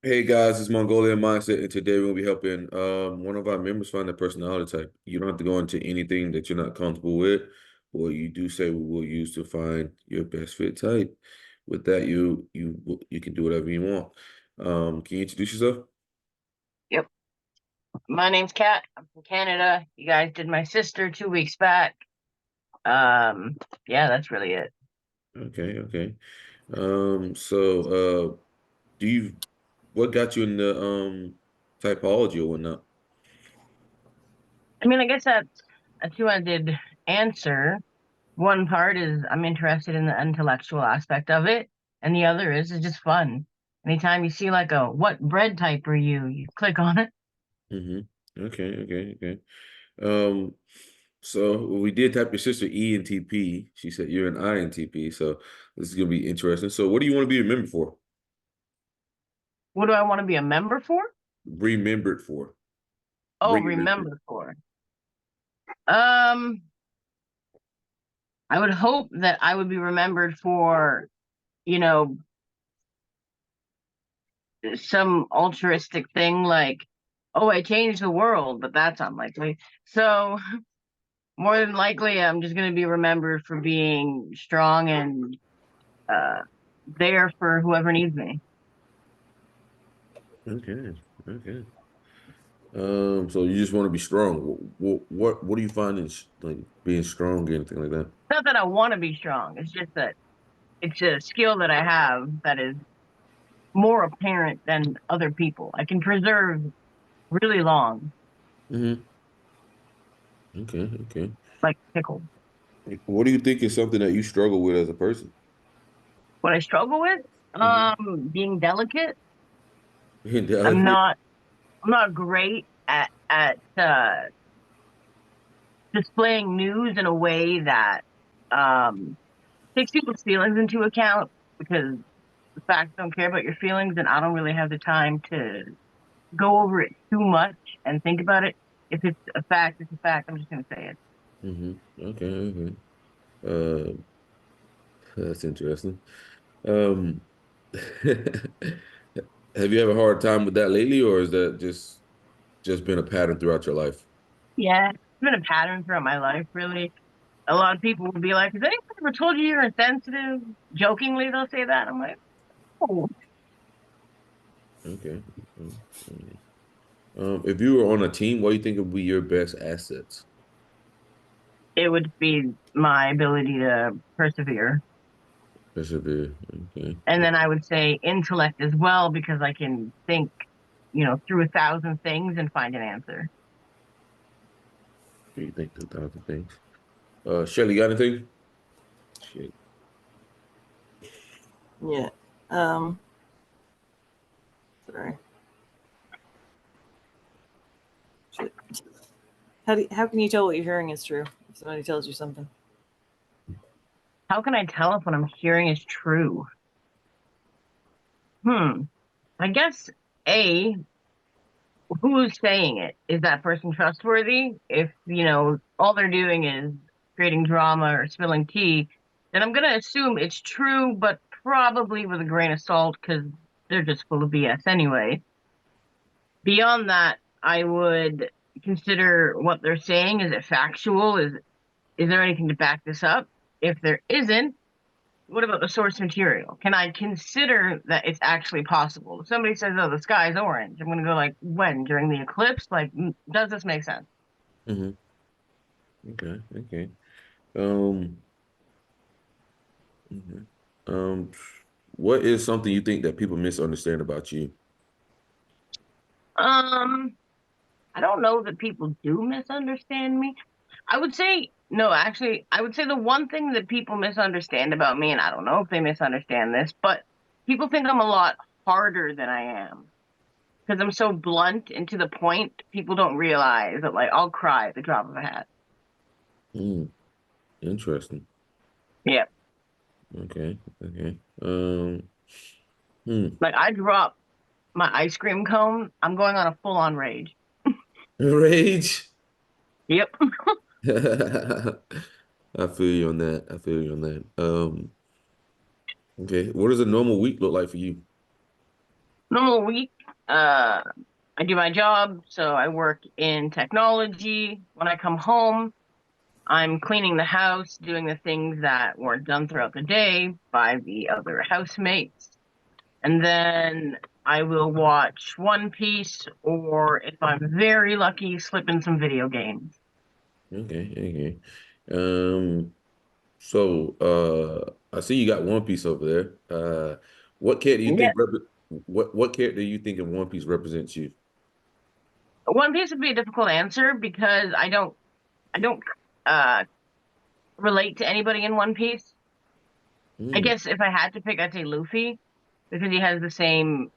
Hey guys, it's Mongolian Mindset, and today we'll be helping one of our members find their personality type. You don't have to go into anything that you're not comfortable with. What you do say we will use to find your best fit type. With that, you can do whatever you want. Can you introduce yourself? Yep. My name's Kat. I'm from Canada. You guys did my sister 2 weeks back. Um, yeah, that's really it. Okay, okay. So do you what got you into typology or whatnot? I mean, I guess that's a two-ended answer. One part is I'm interested in the intellectual aspect of it, and the other is it's just fun. Anytime you see like a what bread type are you, you click on it. Mm-hmm. Okay, okay, okay. Um, so we did type your sister ENTP. She said you're an INTP, so this is gonna be interesting. So what do you want to be remembered for? What do I want to be a member for? Remembered for. Oh, Remembered. remember for. Um, I would hope that I would be remembered for, you know, some altruistic thing like, oh, I changed the world, but that's unlikely. So more than likely, I'm just going to be remembered for being strong and uh, there for whoever needs me. Okay, okay. So you just want to be strong. What do you find in like being strong or anything like that? Not that I want to be strong. It's just that it's a skill that I have that is more apparent than other people. I can preserve really long, Mm-hmm. Okay, okay. like pickle. What do you think is something that you struggle with as a person? What I struggle with, Mm-hmm. being delicate. I'm Delicate. not. I'm not great at displaying news in a way that um, takes people's feelings into account because the facts don't care about your feelings, and I don't really have the time to go over it too much and think about it. If it's a fact, it's a fact. I'm just going to say it. Mm-hmm. Okay, okay. Uh, that's interesting. Um, have you ever a hard time with that lately, or is that just been a pattern throughout your life? Yeah, it's been a pattern throughout my life, really. A lot of people will be like, "Has anyone ever told you you're insensitive?" Jokingly, they'll say that. I'm like, "Oh, Okay. If you were on a team, what do you think would be your best assets? it would be my ability to persevere." Persevere. Okay. And then I would say intellect as well because I can think, through a thousand things and find an answer. What do you think 2,000 things? Shelly, got anything? Shit. Yeah. Um, Sorry. Shit. How can you tell what you're hearing is true if somebody tells you something? How can I tell if what I'm hearing is true? Hmm. I guess A, who's saying it? Is that person trustworthy? If, all they're doing is creating drama or spilling tea, then I'm gonna assume it's true, but probably with a grain of salt because they're just full of BS anyway. Beyond that, I would consider what they're saying. Is it factual? Is there anything to back this up? If there isn't, what about the source material? Can I consider that it's actually possible? If somebody says, "Oh, the sky's orange," I'm going to go like, "When? During the eclipse?" Like, does this make sense? Mm-hmm. Okay. Okay. Um. Mhm. Um. What is something you think that people misunderstand about you? Um, I don't know that people do misunderstand me. I would say no, actually, I would say the one thing that people misunderstand about me, and I don't know if they misunderstand this, but people think I'm a lot harder than I am. Because I'm so blunt and to the point, people don't realize that like I'll cry at the drop of a hat. Hmm. Interesting. Yeah. Okay. Okay. Hmm. Like I drop my ice cream cone, I'm going on a full on rage. Rage. Yep. I feel you on that. I feel you on that. Okay. What does a normal week look like for you? Normal week. I do my job, so I work in technology. When I come home, I'm cleaning the house, doing the things that weren't done throughout the day by the other housemates. And then I will watch One Piece, or if I'm very lucky, slip in some video games. Okay, okay. Um, I see you got One Piece over there. What character do you Yeah, think what character do you think in One Piece represents you? One Piece would be a difficult answer because I don't uh relate to anybody in One Piece. I Hmm. guess if I had to pick, I'd say Luffy because he has the same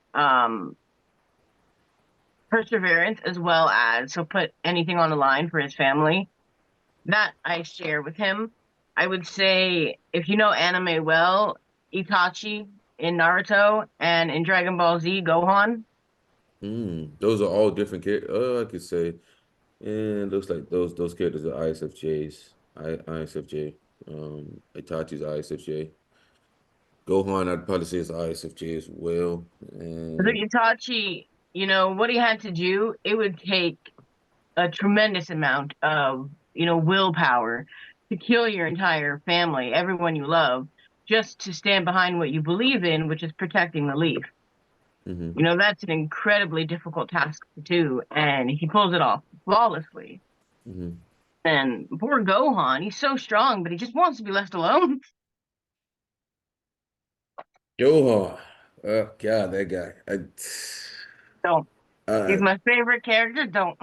perseverance as well as he'll put anything on the line for his family. That I share with him. I would say if you know anime well, Itachi in Naruto and in Dragon Ball Z, Gohan. Those are all different characters. I could say, and looks like those characters are ISFJs. ISFJ. Itachi's ISFJ. Gohan, I'd probably say is ISFJ as well. So And Itachi, what he had to do, it would take a tremendous amount of, willpower to kill your entire family, everyone you love, just to stand behind what you believe in, which is protecting the leaf. hmm That's an incredibly difficult task to do, and he pulls it off flawlessly. hmm And poor Gohan, he's so strong, but he just wants to be left alone. Gohan. Oh God, that guy. Don't. He's I my favorite character. Don't.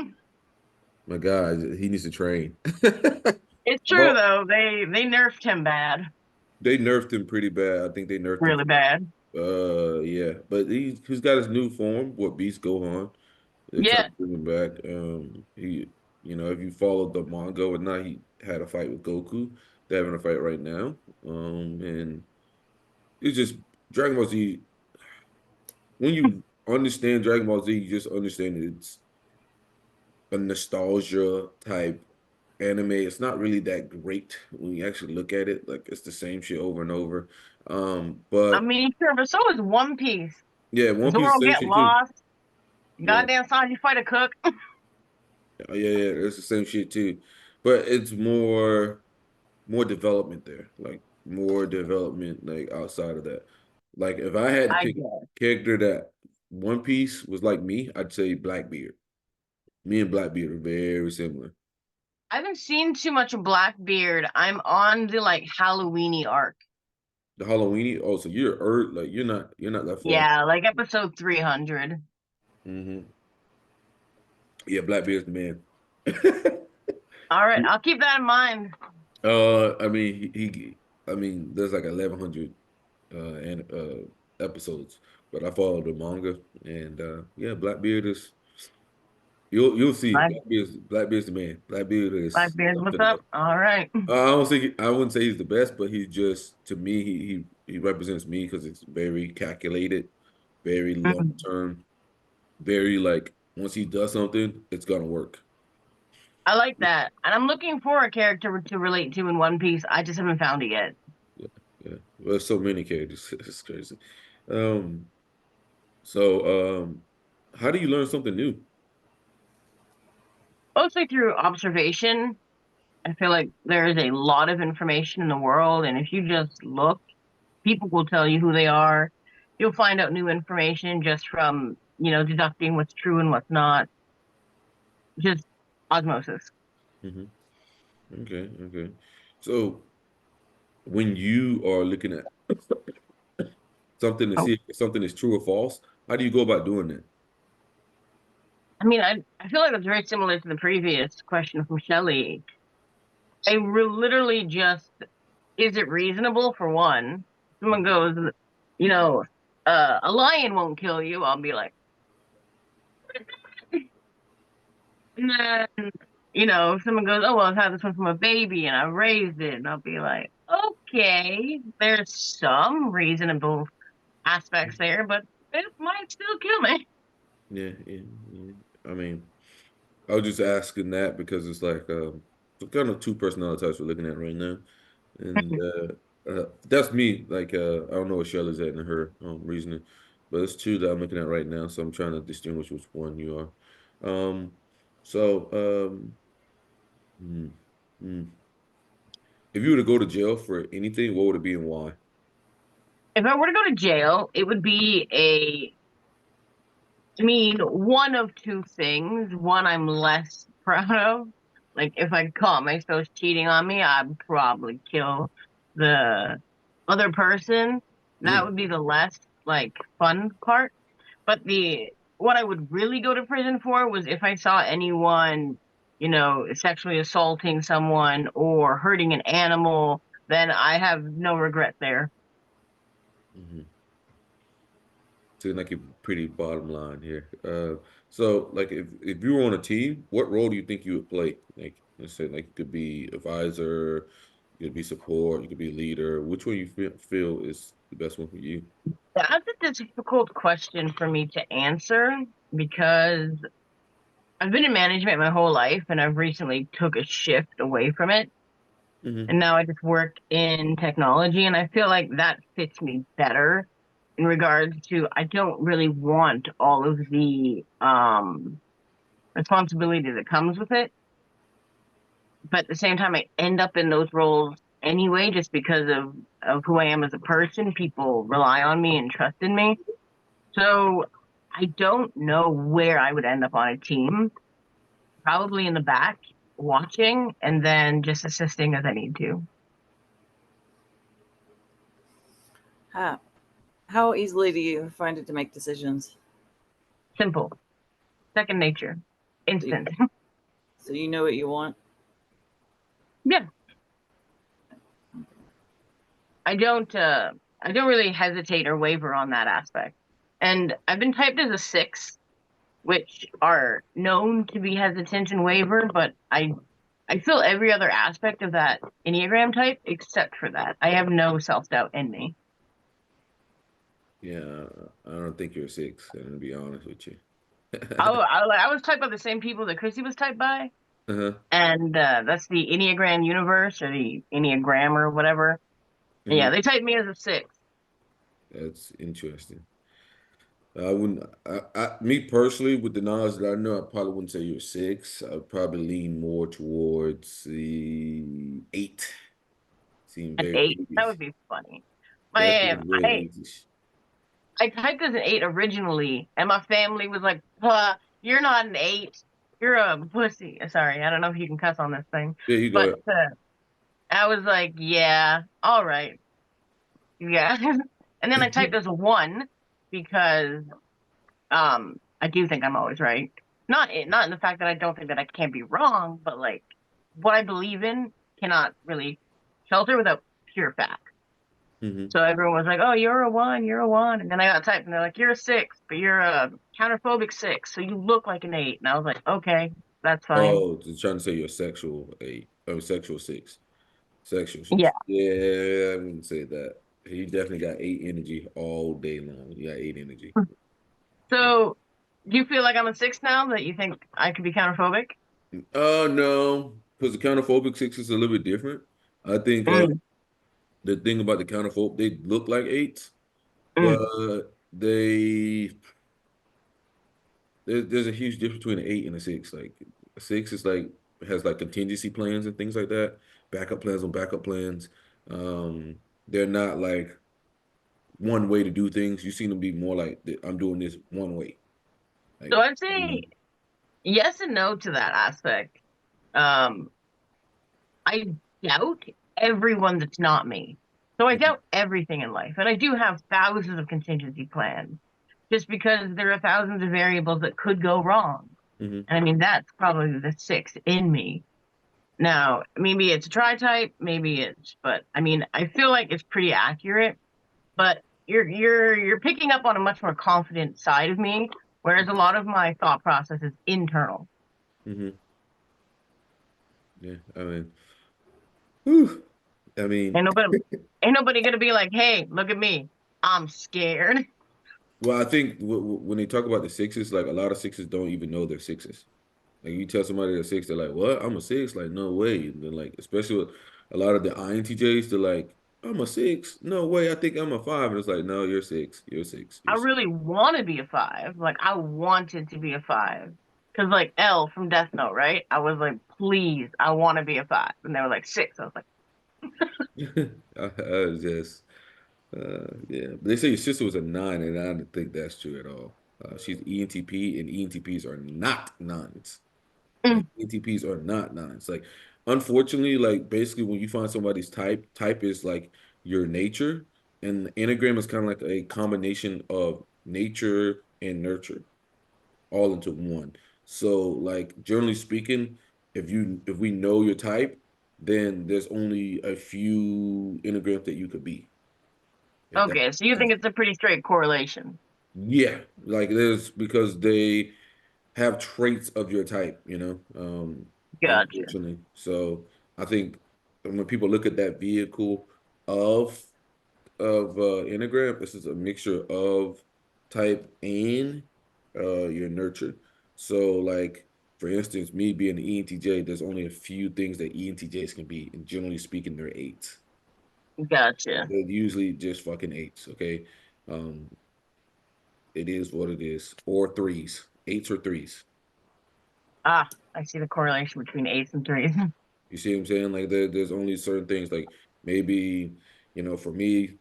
my God, he needs to train. It's true Well, though. They nerfed him bad, they nerfed him pretty bad. I think they nerfed him. really bad. Yeah, but he's got his new form. What Beast Gohan? They tried Yeah. to bring him back. If you followed the manga or not, he had a fight with Goku. They're having a fight right now. And it's just Dragon Ball Z. When you understand Dragon Ball Z, you just understand it's a nostalgia type anime. It's not really that great when you actually look at it. Like it's the same shit over and over. I But mean, sure, but so is One Piece. yeah, One Piece Zoro same get shit too. lost. Yeah, Goddamn Sanji fight a cook. yeah, it's the same shit too. But it's more development there, like more development, like outside of that. Like if I had to I pick guess. a character that One Piece was like me, I'd say Blackbeard. Me and Blackbeard are very similar. I haven't seen too much of Blackbeard. I'm on the like Halloweeny arc. The Halloweeny. Oh, so you're not that far. Yeah, like episode 300. hmm Yeah, Blackbeard's the man. All right, I'll keep that in mind. I mean, I mean, there's like 1,100 and episodes, but I follow the manga, and yeah, Blackbeard is you'll see Black Blackbeard's the man. Blackbeard is Blackbeard, what's something up? else. All right. I wouldn't say he's the best, but he's just to me he represents me because it's very calculated, very long Mhm. term, very like once he does something, it's gonna work. I like that. And I'm looking for a character to relate to in One Piece. I just haven't found it yet. Yeah, yeah. Well, there's so many characters. It's crazy. Um, so how do you learn something new? Mostly through observation. I feel like there is a lot of information in the world, and if you just look, people will tell you who they are. You'll find out new information just from, deducting what's true and what's not. Just osmosis. hmm Okay, okay. So when you are looking at something to Oh, see if something is true or false, how do you go about doing that? I mean, I feel like it's very similar to the previous question from Shelley. Literally just, is it reasonable for one? Someone goes, you know, a lion won't kill you. I'll be like, and then, if someone goes, oh, well, I've had this one from a baby and I raised it, and I'll be like, okay, there's some reasonable aspects there, but it might still kill me. Yeah, yeah, yeah. I mean, I was just asking that because it's like so kind of two personality types we're looking at right now, and that's me. Like I don't know what Shelley's at in her reasoning. but it's two that I'm looking at right now, so I'm trying to distinguish which one you are. So hmm, hmm. If you were to go to jail for anything, what would it be and why? If I were to go to jail, it would be to me, one of two things. One I'm less proud of. Like if I caught myself cheating on me, I'd probably kill the other person. That Mm, would be the less like fun part. But the what I would really go to prison for was if I saw anyone, sexually assaulting someone or hurting an animal, then I have no regret there. hmm. Seems like you're pretty bottom line here. So like if you were on a team, what role do you think you would play? Like let's say like you could be advisor, you could be support, you could be leader. Which one you feel is the best one for you? That's a difficult question for me to answer because I've been in management my whole life and I've recently took a shift away from it. Hmm. And now I just work in technology and I feel like that fits me better in regards to I don't really want all of the responsibility that comes with it. But at the same time I end up in those roles anyway just because of who I am as a person. People rely on me and trust in me. So I don't know where I would end up on a team. Probably in the back watching and then just assisting as I need to. How easily do you find it to make decisions? Simple, second nature, So you, instant. so you know what you want. Yeah, I don't really hesitate or waver on that aspect. And I've been typed as a 6, which are known to be hesitant and waver, but I feel every other aspect of that Enneagram type except for that. I have no self-doubt in me. Yeah, I don't think you're a six, I'm gonna be honest with you. I was typed by the same people that Chrissy was typed by, Uh-huh. and that's the Enneagram universe or the Enneagram or whatever. And yeah, Hmm. they typed me as a 6. That's interesting. I wouldn't. Me personally, with the knowledge that I know, I probably wouldn't say you're a six. I'd probably lean more towards the eight. Seem An very 8. That eightish. would be funny. That My seems very I eightish. I typed as an 8 originally, and my family was like, you're not an 8. You're a pussy." Sorry, I don't know if you can cuss on this thing, Yeah, you go but ahead. I was like, "Yeah, all right, yeah." And then I typed as a 1 because I do think I'm always right. Not in the fact that I don't think that I can't be wrong, but like what I believe in cannot really shelter without pure fact. Hmm. So everyone was like, "Oh, you're a 1, you're a 1," and then I got typed, and they're like, "You're a 6, but you're a counterphobic 6, so you look like an 8." And I was like, "Okay, that's fine." Oh, just trying to say you're a sexual eight. Oh, sexual six. Sexual Yeah. six. Yeah, I wouldn't say that. He definitely got eight energy all day long. You got eight energy. So do you feel like I'm a 6 now that you think I could be counterphobic? No, because the counterphobic six is a little bit different. I think Mm, the thing about the counterphobic, they look like eights, but mm. they there's a huge difference between an eight and a six. Like a six is like has like contingency plans and things like that, backup plans on backup plans. Um, they're not like one way to do things. You seem to be more like I'm doing this one way. Like So I'd say yes and no to that aspect. Um, I doubt everyone that's not me. So I doubt everything in life. And I do have thousands of contingency plans just because there are thousands of variables that could go wrong. mm-hmm, And I mean, that's probably the 6 in me. Now, maybe it's a try type, maybe but I mean, I feel like it's pretty accurate, but you're picking up on a much more confident side of me, whereas a lot of my thought process is internal. mm-hmm. Yeah, I mean, whew, I Ain't mean, nobody, ain't nobody gonna be like, "Hey, look at me, I'm scared." well, I think when they talk about the sixes, like a lot of sixes don't even know they're sixes. Like you tell somebody they're six, they're like, "What? I'm a six? Like, no way." And then like, especially with a lot of the INTJs, they're like, I'm a 6. No way. I think I'm a 5. And it's like, no, you're 6. You're 6. I You're 6. really want to be a 5. Like I wanted to be a 5. Cause like L from Death Note, right? I was like, please, I want to be a 5. And they were like 6. I was like, I was just, yeah. But they say your sister was a 9, and I don't think that's true at all. She's ENTP, and ENTPs are not 9s. Like mm, ENTPs are not 9s. Like, unfortunately, like basically when you find somebody's type is like your nature, and the Enneagram is kind of like a combination of nature and nurture all into one. So, like generally speaking, if we know your type, then there's only a few enneagrams that you could be. If that okay, so you makes think sense. it's a pretty straight correlation. Yeah, like there's because they have traits of your type, Gotcha. unfortunately. So I think when people look at that vehicle of Enneagram, this is a mixture of type and your nurture. So like for instance, me being an ENTJ, there's only a few things that ENTJs can be, and generally speaking, they're eights. Gotcha. They're usually just fucking eights, okay? Um, it is what it is. Or threes. Eights or threes. Ah, I see the correlation between 8s and 3s. You see what I'm saying? Like there's only certain things like maybe, for me,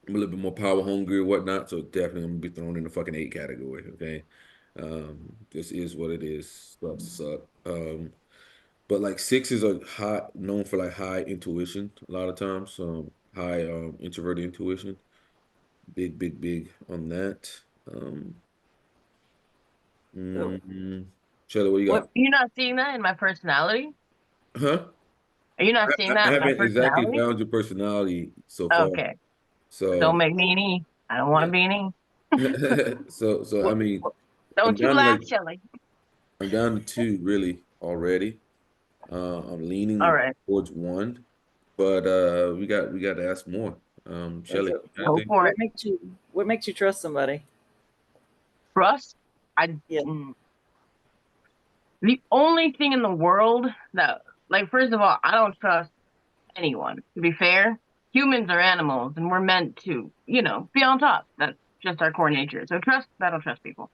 I'm a little bit more power hungry or whatnot, so definitely I'm gonna be thrown in the fucking 8 category. Okay, this is what it is. Sucks to suck. But like sixes are high, known for like high intuition a lot of times. High introverted intuition. Big, big, big on that. Um, So mm, Shelly, what you what got? Are you not seeing that in my personality? Huh? Are you not seeing I that in my haven't exactly personality? found your personality so far. Okay. Don't So make me an E. I don't want to be an E. so I what, mean, what I'm Don't you down to like laugh, Shelly. I'm down to 2 really already. I'm All leaning right. towards 1, but we got to ask more. Shelly, so Go anything? for it. what makes you trust somebody? Trust. I Yeah. the only thing in the world that like first of all, I don't trust anyone. To be fair, humans are animals and we're meant to, be on top. That's just our core nature. So trust, I don't trust people.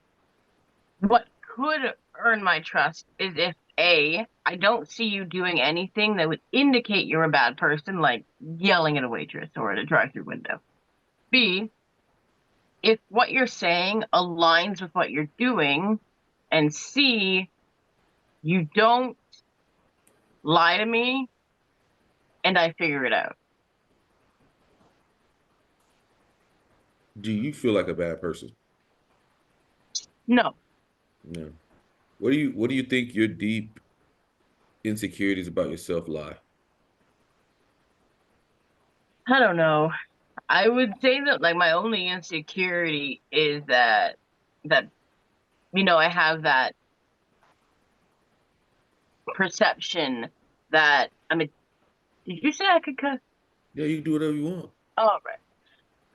What could earn my trust is if A, I don't see you doing anything that would indicate you're a bad person, like yelling at a waitress or at a drive-through window. B, if what you're saying aligns with what you're doing, and C, you don't lie to me and I figure it out. Do you feel like a bad person? No, No. What do you think your deep insecurities about yourself lie? I don't know. I would say that like my only insecurity is that I have that perception that I'm a did you say I could cuss? Yeah, you can do whatever you want. Oh, right.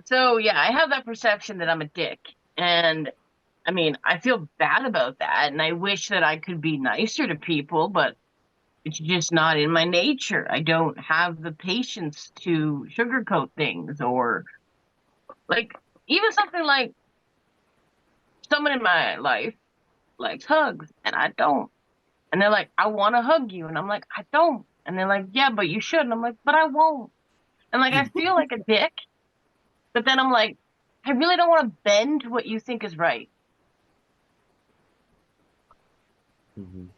So yeah, I have that perception that I'm a dick. And I mean, I feel bad about that and I wish that I could be nicer to people, but it's just not in my nature. I don't have the patience to sugarcoat things or like even something like someone in my life likes hugs and I don't. And they're like, I want to hug you. And I'm like, I don't. And they're like, yeah, but you should. And I'm like, but I won't. And like, I feel like a dick. But then I'm like, I really don't want to bend to what you think is right. Mhm.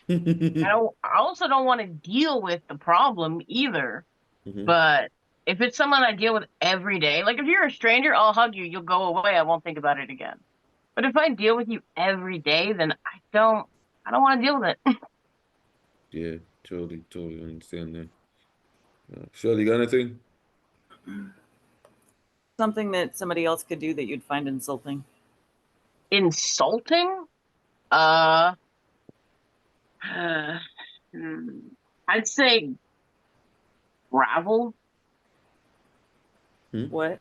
I also don't want to deal with the problem either. Mhm. But if it's someone I deal with every day, like if you're a stranger, I'll hug you, you'll go away, I won't think about it again. But if I deal with you every day, then I don't want to deal with it. Yeah, totally, totally understand that. Shelly, you got anything? Something that somebody else could do that you'd find insulting. Insulting? Uh, hmm, I'd say gravel, Hmm? What?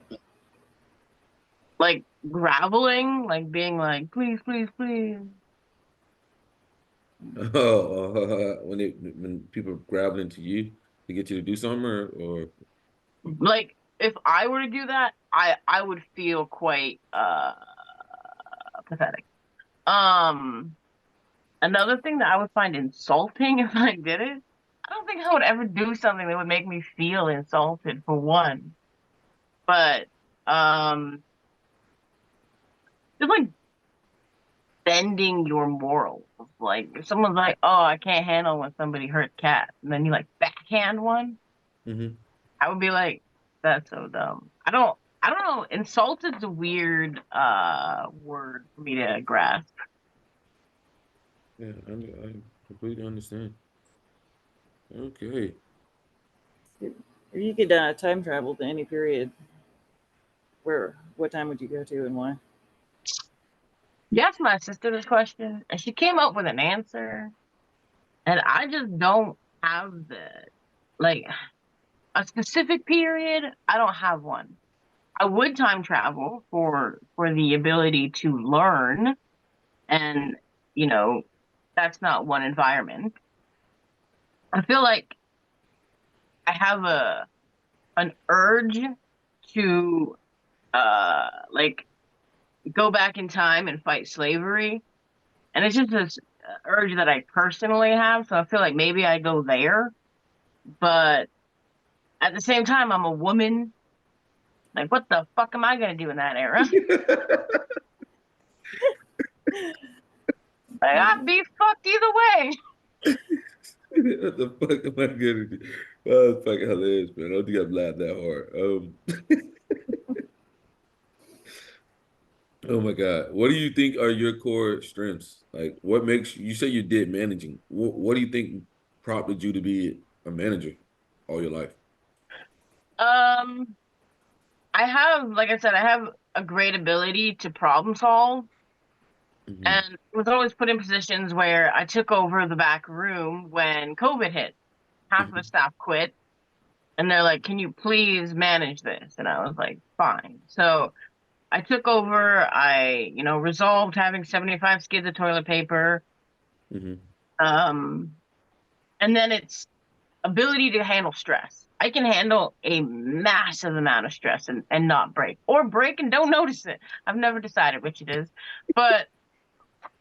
like graveling, like being like, please, please, please. Oh, when people grab into you. to get you to do something, or Like if I were to do that, I would feel quite pathetic. Um, Another thing that I would find insulting if I did it, I don't think I would ever do something that would make me feel insulted for one. But just like bending your morals. Like if someone's like, "Oh, I can't handle when somebody hurts cats," and then you like backhand one, mm-hmm. I would be like, "That's so dumb." I don't know. Insulted's a weird word for me to grasp. Yeah, I completely understand. Okay. If you could time travel to any period, what time would you go to and why? You asked my sister this question, and she came up with an answer, and I just don't have like a specific period. I don't have one. I would time travel for the ability to learn, and you know, that's not one environment. I feel like I have a an urge to like go back in time and fight slavery, and it's just this urge that I personally have. So I feel like maybe I go there, but at the same time, I'm a woman. Like, what the fuck am I gonna do in that era? Like, I'd be fucked either way. What the fuck am I gonna do? Oh, it's fucking hilarious, man. I don't think I've laughed that hard. Oh my God. What do you think are your core strengths? Like, what makes you say you did managing? What do you think prompted you to be a manager all your life? Um, I have, like I said, I have a great ability to problem solve, Hmm. and was always put in positions where I took over the back room when COVID hit. Half of the Hmm. staff quit, and they're like, "Can you please manage this?" And I was like, "Fine." So I took over. Resolved having 75 skids of toilet paper. Hmm. Um, and then it's ability to handle stress. I can handle a massive amount of stress and not break, or break and don't notice it. I've never decided which it is, but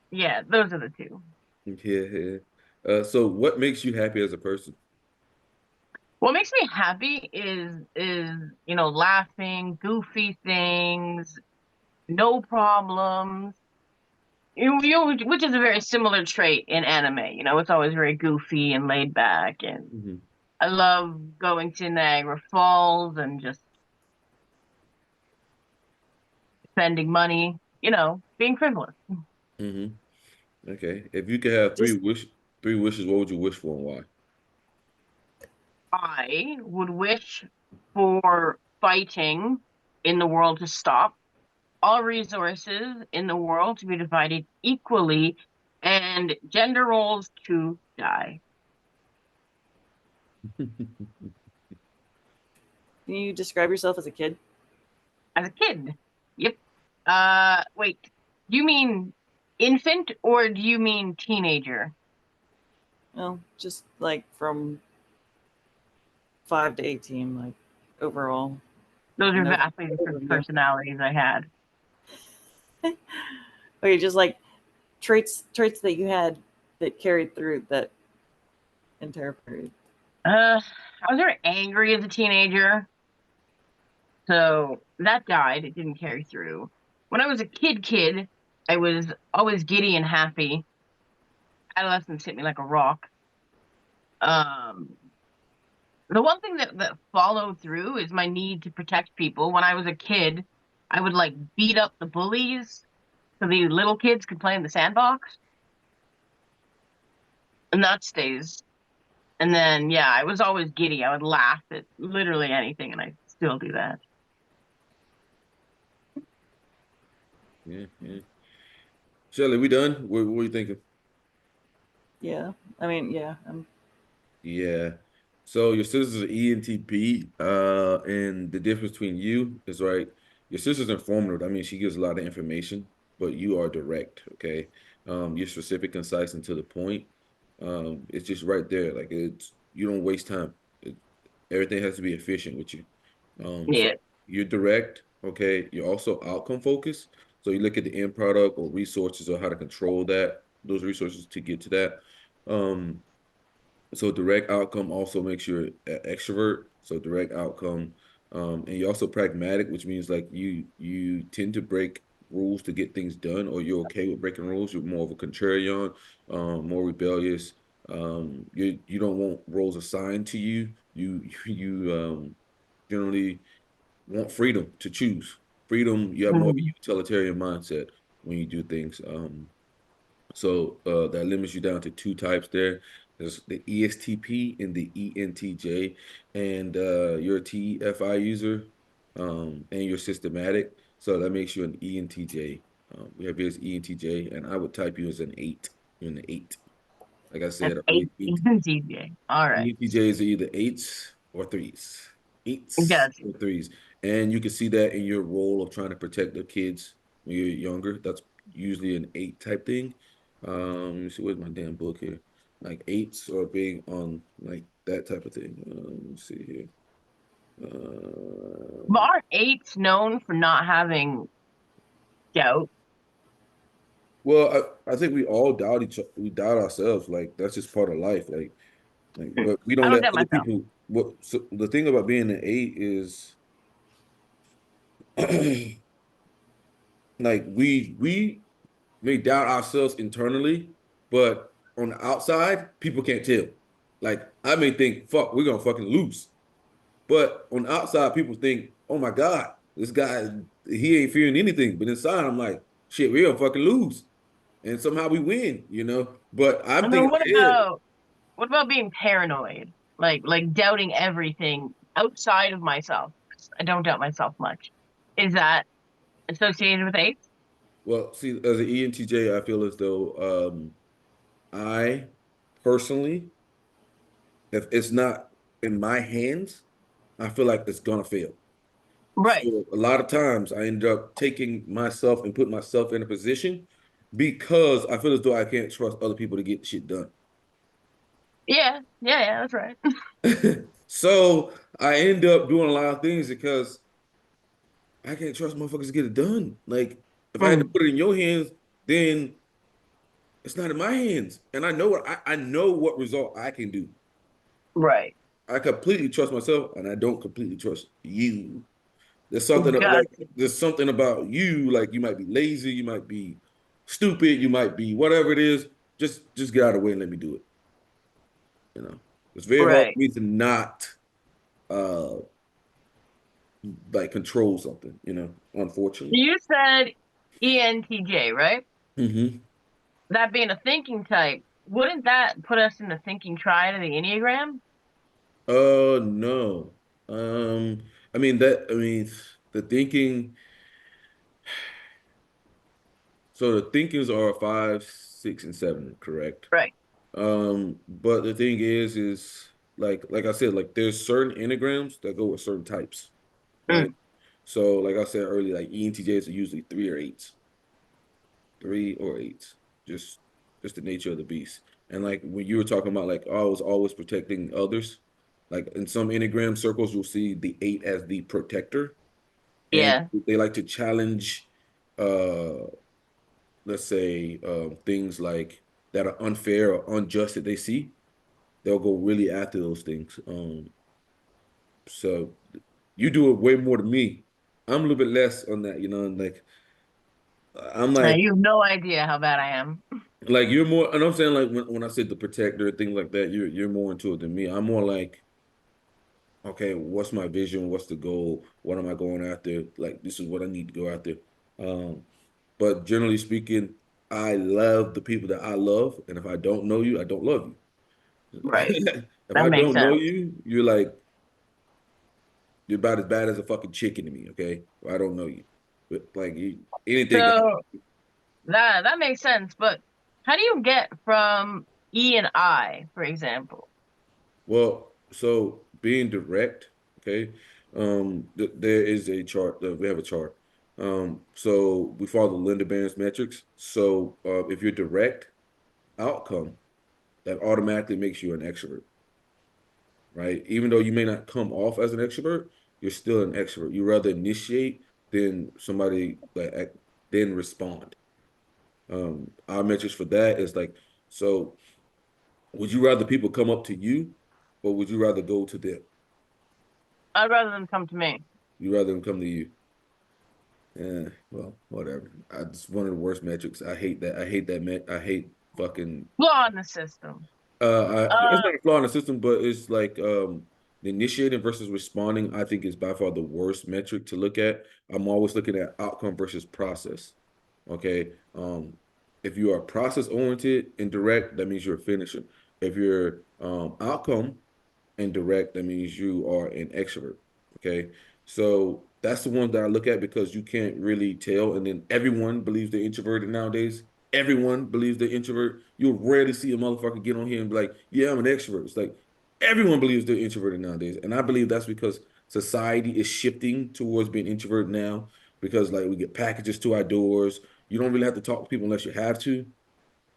yeah, those are the two. Yeah, yeah. So what makes you happy as a person? What makes me happy is laughing, goofy things, no problems. Which is a very similar trait in anime. It's always very goofy and laid back, and Hmm. I love going to Niagara Falls and just spending money, being frivolous. Hmm. Okay. If you could have Just three wishes, what would you wish for and why? I would wish for fighting in the world to stop, all resources in the world to be divided equally, and gender roles to die. can you describe yourself as a kid? As a kid. Yep. Wait. Do you mean infant or do you mean teenager? Well, just like from 5 to 18, like overall. Those are No, vastly different overview. personalities I had. Okay, just like traits that you had that carried through that entire period. I was very angry as a teenager, so that died. It didn't carry through. When I was a kid, I was always giddy and happy. Adolescence hit me like a rock. Um, the one thing that followed through is my need to protect people. When I was a kid, I would like beat up the bullies so the little kids could play in the sandbox, and that stays. And then, yeah, I was always giddy. I would laugh at literally anything, and I still do that. Yeah, yeah. Shelly, we done? What are you thinking? Yeah, I mean, yeah, Yeah. So your sister's an ENTP, and the difference between you is right. Your sister's informative. I mean, she gives a lot of information, but you are direct. Okay. You're specific, concise, and to the point. It's just right there. Like you don't waste time. Everything has to be efficient with you. So Yeah. you're direct, okay. You're also outcome focused. So you look at the end product or resources or how to control those resources to get to that. Um, so direct outcome also makes you an extrovert. So direct outcome, and you're also pragmatic, which means like you tend to break rules to get things done, or you're okay with breaking rules. You're more of a contrarian, more rebellious. You don't want roles assigned to you. You generally want freedom to choose. Freedom. You have more of a Mm. utilitarian mindset when you do things. So that limits you down to two types there. There's the ESTP and the ENTJ, and you're a TFI user, and you're systematic. So that makes you an ENTJ. We have here as ENTJ, and I would type you as an eight. You're an eight. Like I That's said, eight TJ. All right. ENTJs are either eights or threes. Eights Gotcha. or threes. And you can see that in your role of trying to protect the kids when you're younger. That's usually an eight type thing. Let me see, where's my damn book here? Like eights are big on like that type of thing. Let me see here. But aren't eights known for not having gout? Well, I think we all doubt we doubt ourselves. Like that's just part of life. But we I don't don't let doubt other myself. people. So the thing about being an eight is like we may doubt ourselves internally, but on the outside, people can't tell. Like I may think, fuck, we're gonna fucking lose. But on the outside, people think, oh my God, this guy, he ain't fearing anything. But inside, I'm like, shit, we're gonna fucking lose. And somehow we win, you know? But I'm And then thinking ahead. what about being paranoid? Like doubting everything outside of myself. I don't doubt myself much. Is that associated with eights? Well, see, as an ENTJ, I feel as though I personally, if it's not in my hands, I feel like it's gonna fail. Right. So a lot of times I end up taking myself and putting myself in a position because I feel as though I can't trust other people to get the shit done. Yeah. Yeah, yeah, that's right. So I end up doing a lot of things because I can't trust motherfuckers to get it done. Like if I had to Mm, put it in your hands, then it's not in my hands. And I know what result I can do. right. I completely trust myself and I don't completely trust you. There's something like Gotcha. there's something about you, like you might be lazy, you might be stupid, you might be whatever it is. Just get out of the way and let me do it. You know, it's very hard Right. for me to not uh like control something. Unfortunately. You said ENTJ, right? Hmm. That being a thinking type, wouldn't that put us in the thinking triad of the Enneagram? No. I mean the thinking. So the thinkings are five, six, and seven, correct? Right. But the thing is like I said, like there's certain enneagrams that go with certain types, right? Mm, So like I said earlier, like ENTJs are usually three or eights, just just the nature of the beast. And like when you were talking about like oh, I was always protecting others, like in some enneagram circles, you'll see the eight as the protector, and yeah. they like to challenge, uh, let's say, things like that are unfair or unjust that they see. They'll go really after those things. So you do it way more than me. I'm a little bit less on that, and like I'm You have no idea how bad I am. like you're more, and I'm saying like when I said the protector, things like that, you're more into it than me. I'm more like, okay, what's my vision? What's the goal? What am I going after? Like this is what I need to go after. Um, but generally speaking, I love the people that I love, and if I don't know you, I don't love you. Right. If That I makes don't know sense. you, you're about as bad as a fucking chicken to me, okay? I don't know you. But like anything can So happen. that makes sense. But how do you get from E and I, for example? Well, so being direct, okay? There is a chart, we have a chart. So we follow the Linda Barron's metrics. So if you're direct outcome, that automatically makes you an extrovert. right? Even though you may not come off as an extrovert, you're still an extrovert. You rather initiate than somebody like then respond. Our metrics for that is like, so would you rather people come up to you or would you rather go to them? I'd rather them come to me. You rather them come to you. Yeah, well, whatever. I just one of the worst metrics. I hate that. I hate that. I hate fucking. Flaw in the system. It's Uh, not a flaw in the system, but it's like the initiating versus responding. I think is by far the worst metric to look at. I'm always looking at outcome versus process. Okay. If you are process oriented and direct, that means you're a finisher. If you're outcome and direct, that means you are an extrovert. Okay. So that's the one that I look at because you can't really tell. And then everyone believes they're introverted nowadays. Everyone believes they're introvert. You'll rarely see a motherfucker get on here and be like, yeah, I'm an extrovert. It's like everyone believes they're introverted nowadays. And I believe that's because society is shifting towards being introvert now because like we get packages to our doors. You don't really have to talk to people unless you have to.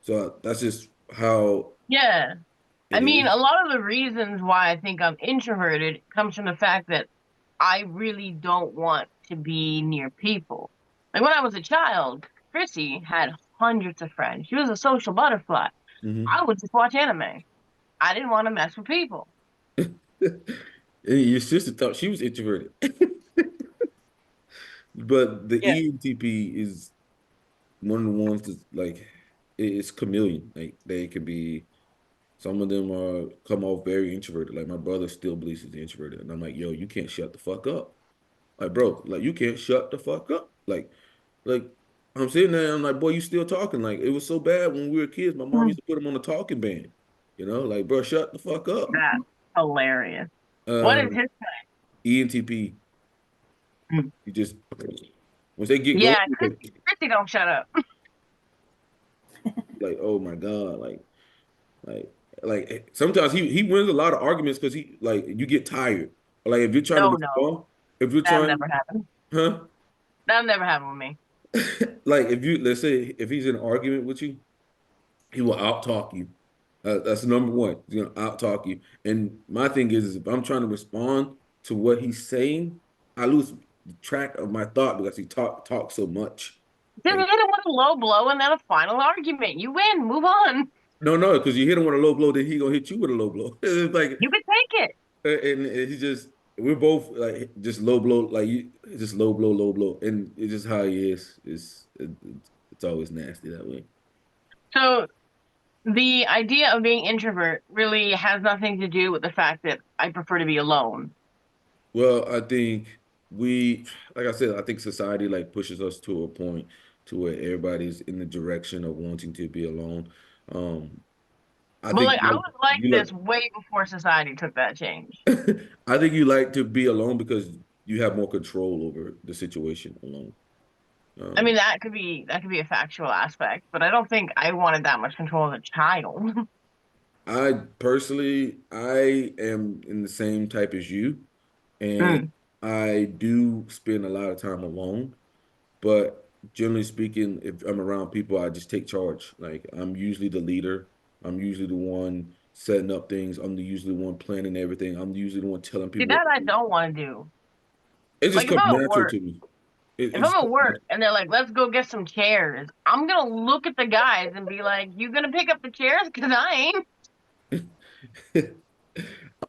So that's just how yeah. I it mean, is. a lot of the reasons why I think I'm introverted comes from the fact that I really don't want to be near people. Like when I was a child, Chrissy had hundreds of friends. She was a social butterfly. Mhm. I would just watch anime. I didn't want to mess with people. Your sister thought she was introverted. But the Yeah. ENTP is one of the ones that's like it's chameleon. Like they could be some of them are come off very introverted. Like my brother still believes he's introverted. And I'm like, yo, you can't shut the fuck up. Like, bro, like you can't shut the fuck up. Like I'm sitting there, I'm like, boy, you still talking. Like it was so bad when we were kids. My mom used Hmm. to put him on the talking band. Like, bro, shut the fuck up. That's hilarious. What is Um, his? ENTP, Hmm. you just once they get going, Yeah, Chrissy don't shut up. like, oh my God, like sometimes he wins a lot of arguments because he like you get tired. Like if you're trying to No, no, respond, if you're that trying, never happened. huh? That never happened with me. Like if you let's say if he's in an argument with you, he will out talk you. That's number one. He's gonna out talk you. And my thing is if I'm trying to respond to what he's saying, I lose track of my thought because he talks so much. Just Like hit him with a low blow and then a final argument. You win. Move on. no, because you hit him with a low blow, then he gonna hit you with a low blow. It's like You can take it. and he just we're both like just low blow, like you just low blow, and it's just how he is. It's always nasty that way. So the idea of being introvert really has nothing to do with the fact that I prefer to be alone. Well, I think like I said, I think society like pushes us to a point to where everybody's in the direction of wanting to be alone. Um, I But think like I was like you this way before society took that change. I think you like to be alone because you have more control over the situation alone. I mean Um, that could be a factual aspect, but I don't think I wanted that much control as a child. I personally, I am in the same type as you, and Mm. I do spend a lot of time alone. But generally speaking, if I'm around people, I just take charge. Like I'm usually the leader. I'm usually the one setting up things. I'm usually the one planning everything. I'm usually the one telling See people what that to I do. don't want to do. It just Like comes natural to me. It if just I'm at comes work and they're like, "Let's go get some chairs," I'm gonna look at the guys and be like, "You gonna pick up the chairs? Because I ain't." natural.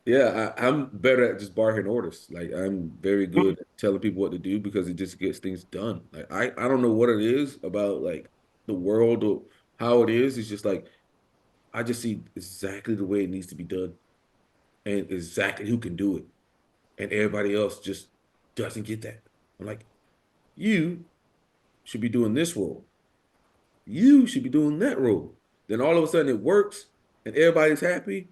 Yeah, I'm better at just barking orders. Like I'm very good at telling people what to do because it just gets things done. Like I don't know what it is about like the world or how it is. It's just like I just see exactly the way it needs to be done and exactly who can do it. And everybody else just doesn't get that. I'm like, you should be doing this role. You should be doing that role. Then all of a sudden it works and everybody's happy.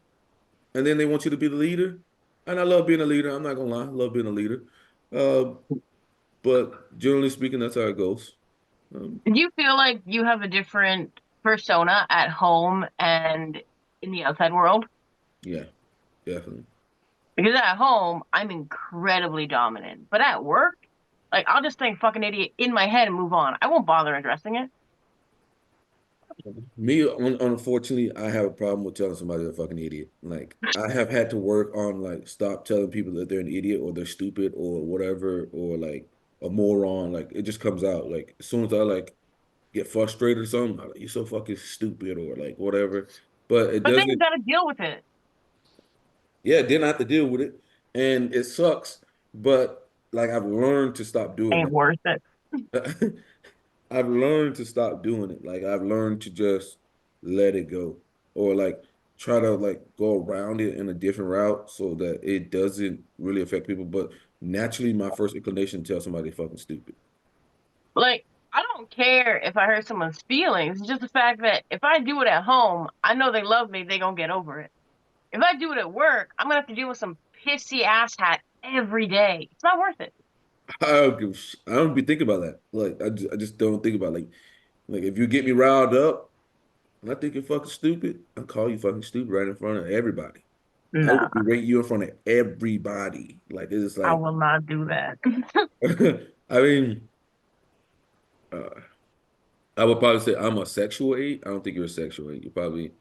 And then they want you to be the leader. And I love being a leader. I'm not gonna lie, I love being a leader. Uh, but generally speaking, that's how it goes. Um, Do you feel like you have a different persona at home and in the outside world? yeah, definitely. Because at home, I'm incredibly dominant. But at work, like I'll just think fucking idiot in my head and move on. I won't bother addressing it. Me, unfortunately, I have a problem with telling somebody they're a fucking idiot. Like, I have had to work on like stop telling people that they're an idiot or they're stupid or whatever or like a moron. Like, it just comes out. Like, as soon as I like get frustrated or something, I'm like, you're so fucking stupid or like whatever. But it But then you doesn't. got to deal with it. Yeah, then I have to deal with it, and it sucks. But like, I've learned to stop doing Ain't that. worth it. I've learned to stop doing it. Like I've learned to just let it go or like try to like go around it in a different route so that it doesn't really affect people. But naturally, my first inclination to tell somebody fucking stupid. Like, I don't care if I hurt someone's feelings. It's just the fact that if I do it at home, I know they love me, they gonna get over it. If I do it at work, I'm gonna have to deal with some pissy ass hat every day. It's not worth it. I don't be thinking about that. Like I just don't think about like if you get me riled up and I think you're fucking stupid, I'll call you fucking stupid right in front of everybody. I will Nah, berate you in front of everybody. Like it's I like will not do that. I mean, uh, I would probably say I'm a sexual eight. I don't think you're a sexual eight. You're probably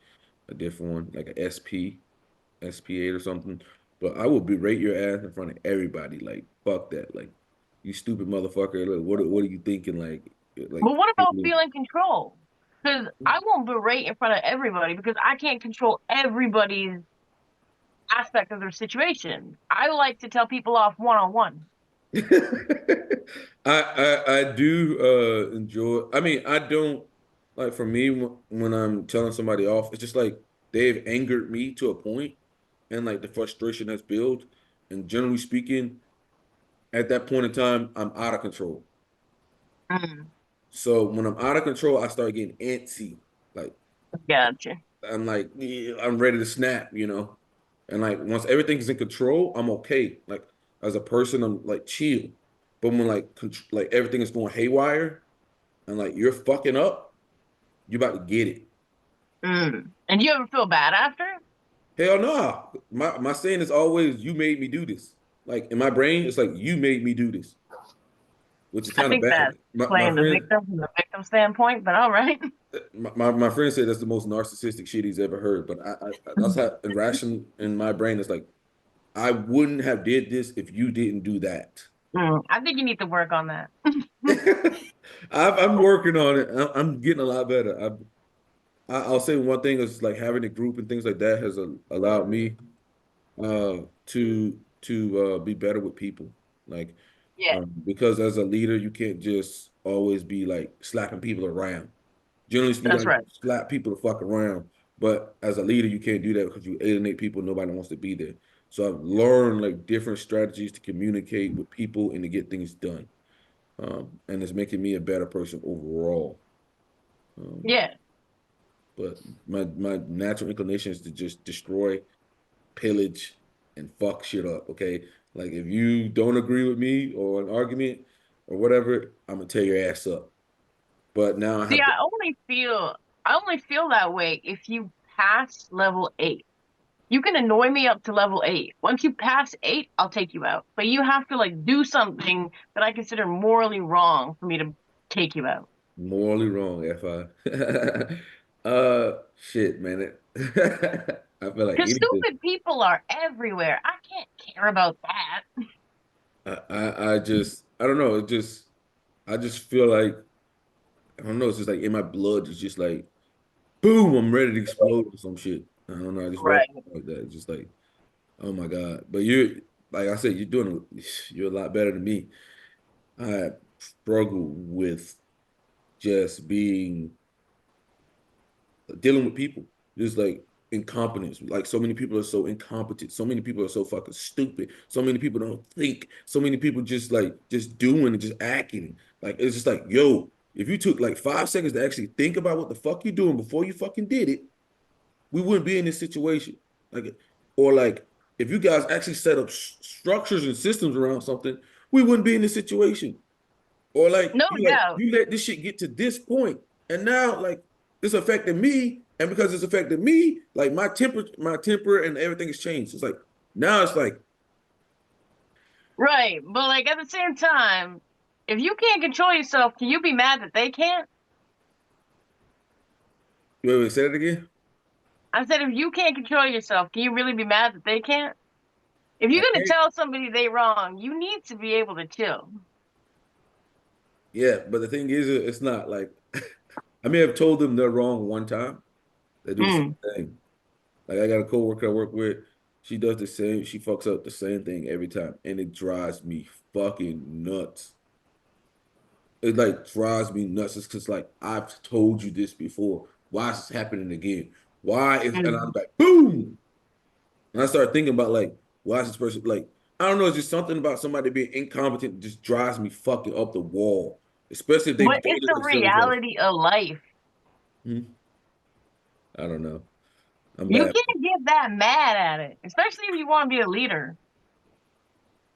a different one, like a SP8 or something. But I will berate your ass in front of everybody. Like fuck that. Like you stupid motherfucker. Like, what are you thinking? Like But what about feeling control? Because I won't berate in front of everybody because I can't control everybody's aspect of their situation. I like to tell people off one on one. I do enjoy. I mean, I don't like for me when I'm telling somebody off. It's just like they've angered me to a point, and like the frustration has built. And generally speaking, at that point in time, I'm out of control. Mm, So when I'm out of control, I start getting antsy. Like gotcha. I'm like, yeah, I'm ready to snap, And like once everything's in control, I'm okay. Like as a person, I'm like chill. But when like everything is going haywire and like you're fucking up, you about to get it. And you ever feel bad after? Hell no. My saying is always you made me do this. Like in my brain, it's like you made me do this, which is I kind of think bad. that's My playing the friend victim from the victim standpoint, but all right. my friend said that's the most narcissistic shit he's ever heard. But that's how irrational in my brain. It's like I wouldn't have did this if you didn't do that. I think you need to work on that. I'm working on it. I'm getting a lot better. I'll say one thing is like having a group and things like that has allowed me to be better with people. Like Yeah, because as a leader, you can't just always be like slapping people around. Generally speaking, that's like, right. slap people to fuck around. But as a leader, you can't do that because you alienate people. Nobody wants to be there. So I've learned like different strategies to communicate with people and to get things done. And it's making me a better person overall. Um, Yeah. but my natural inclination is to just destroy, pillage, and fuck shit up. Okay, like if you don't agree with me or an argument or whatever, I'm gonna tear your ass up. But now I See, have to I only feel that way if you pass level 8. You can annoy me up to level 8. Once you pass 8, I'll take you out. But you have to like do something that I consider morally wrong for me to take you out. morally wrong, FI. Shit, man. I feel like Because anything. stupid people are everywhere. I can't care about that. I don't know. I just feel like I don't know. It's just like in my blood. It's just like boom. I'm ready to explode or some shit. I don't know. I just walk Right. like that. It's just like oh my god. But like I said, you're a lot better than me. I struggle with just being dealing with people, just like incompetence. Like so many people are so incompetent. So many people are so fucking stupid. So many people don't think. So many people just doing and just acting. Like it's just like, yo, if you took like 5 seconds to actually think about what the fuck you're doing before you fucking did it, we wouldn't be in this situation. Like, or like if you guys actually set up structures and systems around something, we wouldn't be in this situation. Or like No doubt. you let this shit get to this point, and now like this affected me, and because it's affected me, like my temper and everything has changed. It's like now it's like Right. But like at the same time, if you can't control yourself, can you be mad that they can't? Wait, say that again. I said, if you can't control yourself, can you really be mad that they can't? If you're I gonna can't. tell somebody they wrong, you need to be able to chill. Yeah, but the thing is, it's not like I may have told them they're wrong one time. They do the same Mm. thing. Like I got a coworker I work with. She does the same. She fucks up the same thing every time, and it drives me fucking nuts. It like drives me nuts. It's because like I've told you this before. Why is this happening again? Why is and I'm Mm. like boom, and I start thinking about like why is this person like I don't know. It's just something about somebody being incompetent just drives me fucking up the wall. Especially if they But it's baited the themselves up. reality of life. Hmm? I don't know. I'm You bad. can't get that mad at it, especially if you want to be a leader.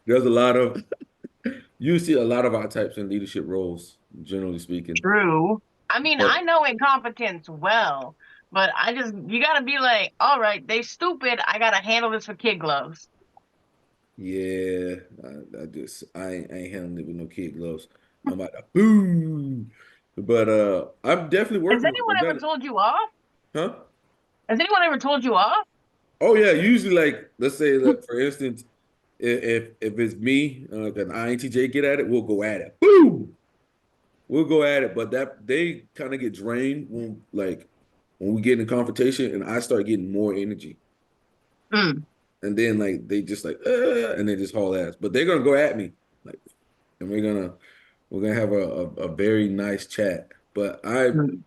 There's a lot of you see a lot of our types in leadership roles, generally speaking. True. I mean, But I know incompetence well, but you gotta be like, all right, they stupid. I gotta handle this with kid gloves. yeah, I ain't handling it with no kid gloves. I'm like boom. But I'm definitely Has working on it. anyone I got ever it. told you off? Huh? Has anyone ever told you off? Oh yeah, usually like let's say that for instance, if it's me, an INTJ get at it, we'll go at it. Boom. We'll go at it, but that they kind of get drained when we get in confrontation and I start getting more energy. Mm. And then like they just like and they just haul ass. But they're gonna go at me. Like and we're gonna have a very nice chat. But Mm.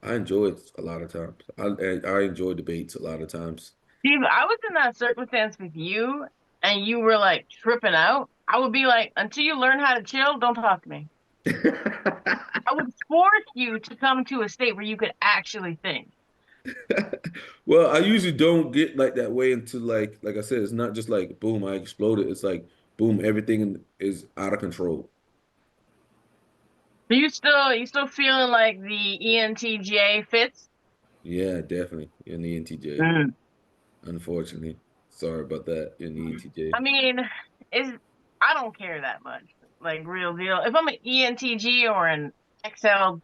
I enjoy it a lot of times. I enjoy debates a lot of times. Steve, I was in that circumstance with you and you were like tripping out. I would be like, until you learn how to chill, don't talk to me. I would force you to come to a state where you could actually think. Well, I usually don't get like that way until like I said, it's not just like boom, I exploded. It's like boom, everything is out of control. So you still feeling like the ENTJ fits? Yeah, definitely. In the NTJ. Mm. Unfortunately. Sorry about that. In the NTJ. I mean, is I don't care that much. Like real deal. If I'm an ENTG or an XLTZ,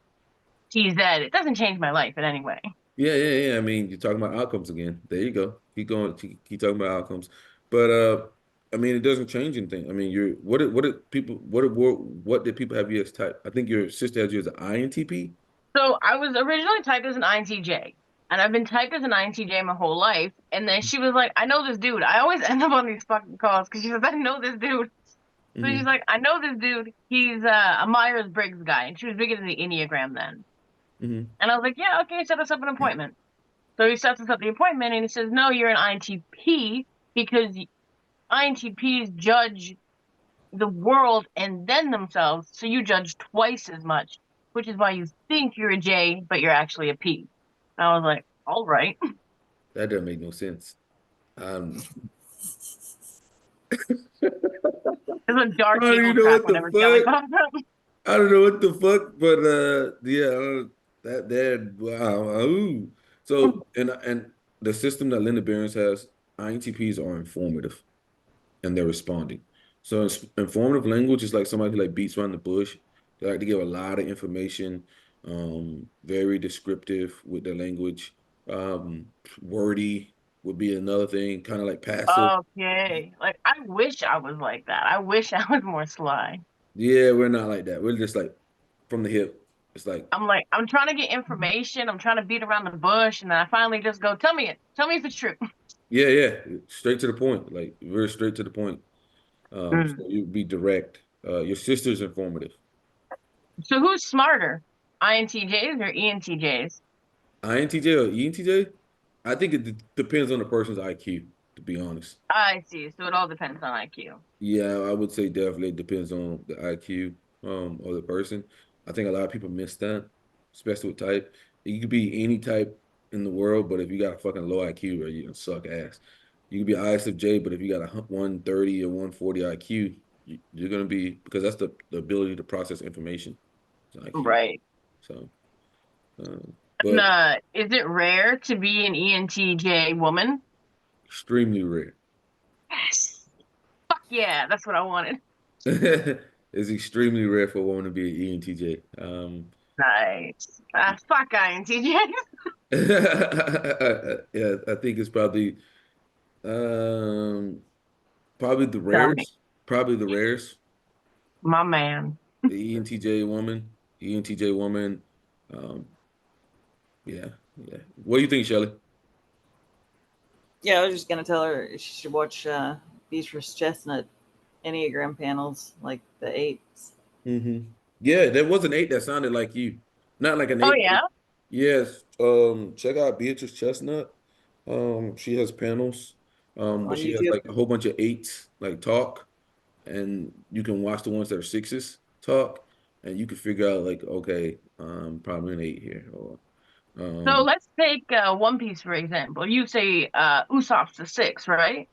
it doesn't change my life in any way. Yeah, yeah, yeah. I mean, you're talking about outcomes again. There you go. Keep going. Keep talking about outcomes. But I mean, it doesn't change anything. I mean, you're what did people what did people have you as type? I think your sister has you as an INTP. So I was originally typed as an INTJ, and I've been typed as an INTJ my whole life. And then she was like, "I know this dude." I always end up on these fucking calls because she says, "I know this dude." So she's Hmm. like, "I know this dude. He's a Myers-Briggs guy," and she was bigger than the Enneagram then. Hmm. And I was like, "Yeah, okay, set us up an appointment." So he sets us up the appointment, and he says, "No, you're an INTP because INTPs judge the world and then themselves, so you judge twice as much, which is why you think you're a J, but you're actually a P." And I was like, all right. That doesn't make no sense. Um, It's a I dark don't giggle even know track what the whenever Kelly fuck. pops up. I don't know what the fuck, but yeah, that wow. Ooh. So and the system that Linda Behrens has, INTPs are informative and they're responding. So informative language is like somebody who like beats around the bush. They like to give a lot of information, very descriptive with their language. Wordy would be another thing, kind of like passive. Okay. Like, I wish I was like that. I wish I was more sly. Yeah, we're not like that. We're just like from the hip. It's like I'm like, I'm trying to get information. I'm trying to beat around the bush. And then I finally just go, tell me it. Tell me if it's true. yeah, yeah, straight to the point, like very straight to the point. So Mm. you'd be direct. Your sister's informative. So who's smarter? INTJs or ENTJs? INTJ or ENTJ? I think it depends on the person's IQ, to be honest. I see. So it all depends on IQ. Yeah, I would say definitely depends on the IQ of the person. I think a lot of people miss that, especially with type. You could be any type in the world, but if you got a fucking low IQ, right, you're gonna suck ass. You could be ISFJ, but if you got a 130 or 140 IQ, you're gonna be because that's the ability to process information. It's IQ. Right. So, And, but is it rare to be an ENTJ woman? extremely rare. Yes. Fuck yeah, that's what I wanted. It's extremely rare for a woman to be an ENTJ. Nice. Fuck INTJ. Yeah, I think it's um probably the Tell me, rarest. Probably the rarest. my man. The ENTJ woman. ENTJ woman. Um, yeah, yeah. What do you think, Shelly? Yeah, I was just gonna tell her she should watch Beatrice Chestnut Enneagram panels, like the eights. Yeah, there was an eight that sounded like you. Not like an Oh eight. yeah. Yes. Check out Beatrice Chestnut. She has panels. But On she has YouTube. like a whole bunch of eights like talk, and you can watch the ones that are sixes talk, and you can figure out like, okay, probably an eight here. Or So um let's take One Piece for example. You say Usopp's a six, right?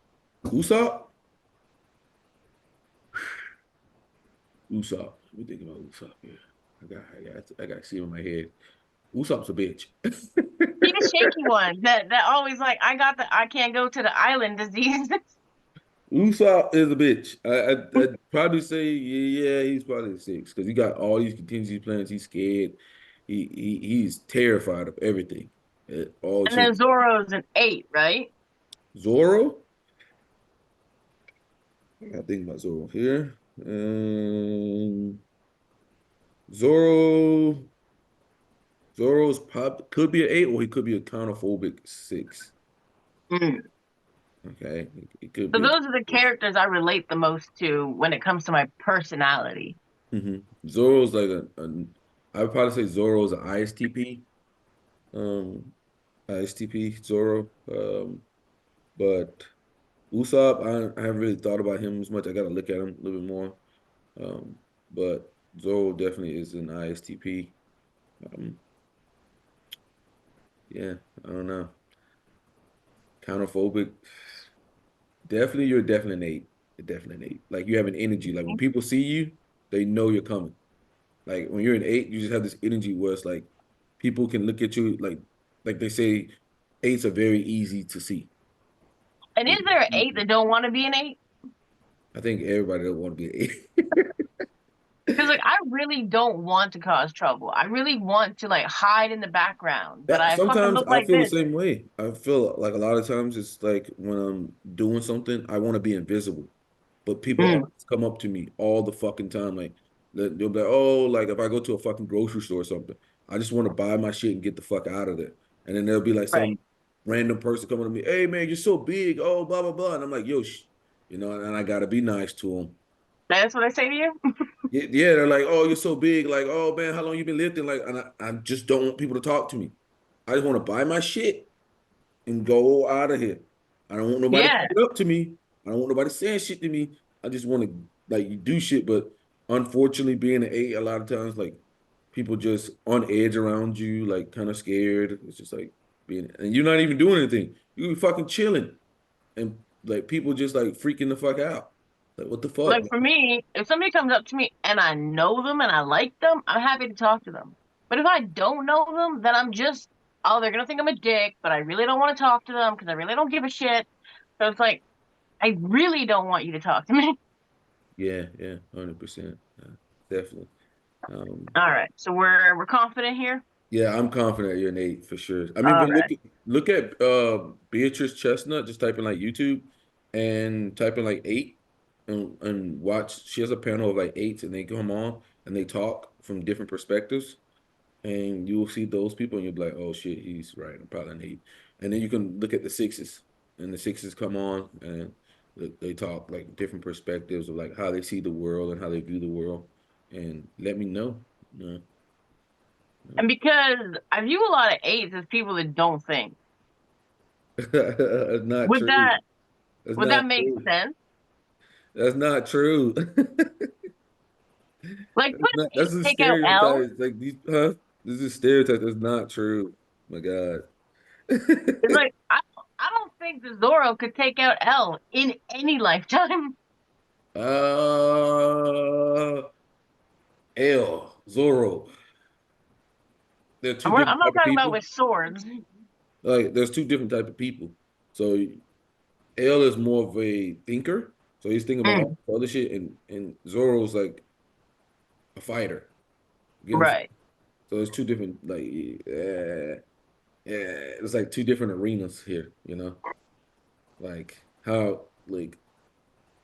Usopp? Usopp. Let me think about Usopp here. I got to see him in my head. Usopp's a bitch. He's the shaky one that always like I can't go to the island disease. Usopp is a bitch. I'd probably say yeah, he's probably a six because he got all these contingency plans. He's scared. He's terrified of everything. All And shit. then Zoro's an eight, right? Zoro. I gotta think about Zoro here. Zoro. Zoro's pop could be an eight or he could be a counterphobic six. Mm. Okay, it could So be those are the a. characters I relate the most to when it comes to my personality. Zoro's like I would probably say Zoro's an ISTP. Um, ISTP Zoro. But Usopp, I haven't really thought about him as much. I got to look at him a little bit more. Um, but Zoro definitely is an ISTP. Um, yeah, I don't know. Counterphobic. Definitely, you're definitely an eight. You're definitely an eight. Like you have an energy. Like when people see you, they know you're coming. Like when you're an eight, you just have this energy where it's like people can look at you like they say eights are very easy to see. And is there an eight that don't want to be an eight? I think everybody don't want to be an eight. Because like I really don't want to cause trouble. I really want to like hide in the background, but Yeah, I fucking sometimes look I like feel the this. same way. I feel like a lot of times it's like when I'm doing something, I want to be invisible, but people Mm. always come up to me all the fucking time. Like they'll be like, "Oh, like if I go to a fucking grocery store or something, I just want to buy my shit and get the fuck out of there." And then there'll be like Right. some random person coming to me, "Hey man, you're so big." Oh, blah blah blah, and I'm like, "Yo, and I gotta be nice to them. That's what I say to you. Yeah, yeah, they're like, "Oh, you're so big." Like, "Oh man, how long you been lifting?" Like, and I just don't want people to talk to me. I just want to buy my shit and go out of here. I don't want nobody Yeah. coming up to me. I don't want nobody saying shit to me. I just want to like do shit. But unfortunately, being an eight, a lot of times like people just on edge around you, like kind of scared. It's just like being, and you're not even doing anything. You be fucking chilling, and like people just like freaking the fuck out. Like what the fuck? Like for me, if somebody comes up to me and I know them and I like them, I'm happy to talk to them. But if I don't know them, then I'm just, oh, they're gonna think I'm a dick, but I really don't want to talk to them because I really don't give a shit. So it's like, I really don't want you to talk to me. Yeah, yeah, 100%, definitely. Um, All right. So we're confident here. Yeah, I'm confident you're an eight for sure. I mean, All but right. look at Beatrice Chestnut. Just type in like YouTube and type in like eight and watch. She has a panel of like eights, and they come on and they talk from different perspectives, and you will see those people, and you'll be like, "Oh shit, he's right. I'm probably an eight." And then you can look at the sixes, and the sixes come on and they talk like different perspectives of like how they see the world and how they view the world, and let me know. You And because I view a lot of eights as people that don't think. That's not Would true. that That's would not that make true. sense? That's not true. Like put an That's eight, a take out L. stereotype. Like these, huh? This is a stereotype. That's not true. My God. It's like I don't think the Zoro could take out L in any lifetime. uh, L Zorro. They're two I'm different not type of talking about people. with swords. Like there's two different type of people. So L is more of a thinker. So he's thinking about Mm, all this other shit, and Zorro's like a fighter. Get what I'm saying? right. So it's two different it's like two different arenas here, you know? Like how like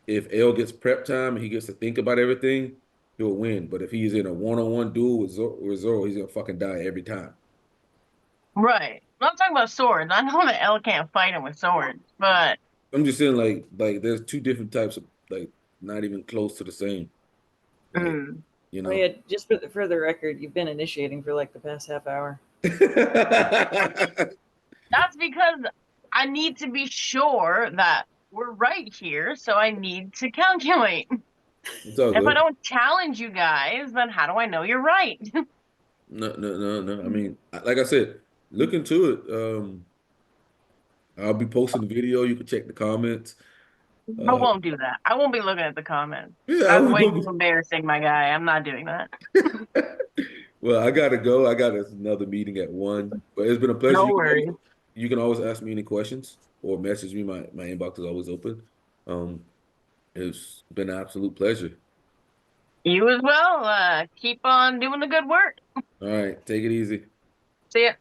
if L gets prep time and he gets to think about everything, he'll win. But if he's in a one-on-one duel with Zoro, he's gonna fucking die every time. Right. I'm not talking about swords. I know that L can't fight him with swords, but I'm just saying like there's two different types of like not even close to the same. Like, mm, you Oh know. yeah, just for the record, you've been initiating for like the past half hour. that's because I need to be sure that we're right here, so I need to calculate. It's all If I good. don't challenge you guys, then how do I know you're right? No. I mean, like I said, look into it. I'll be posting the video. You can check the comments. I Uh, won't do that. I won't be looking at the comments. yeah, I That's way will too be. embarrassing, my guy. I'm not doing that. Well, I gotta go. I got another meeting at 1. But it's been a pleasure. No worries. You can always ask me any questions or message me. My inbox is always open. Um, it's been an absolute pleasure. You as well. Keep on doing the good work. All right, take it easy. See ya.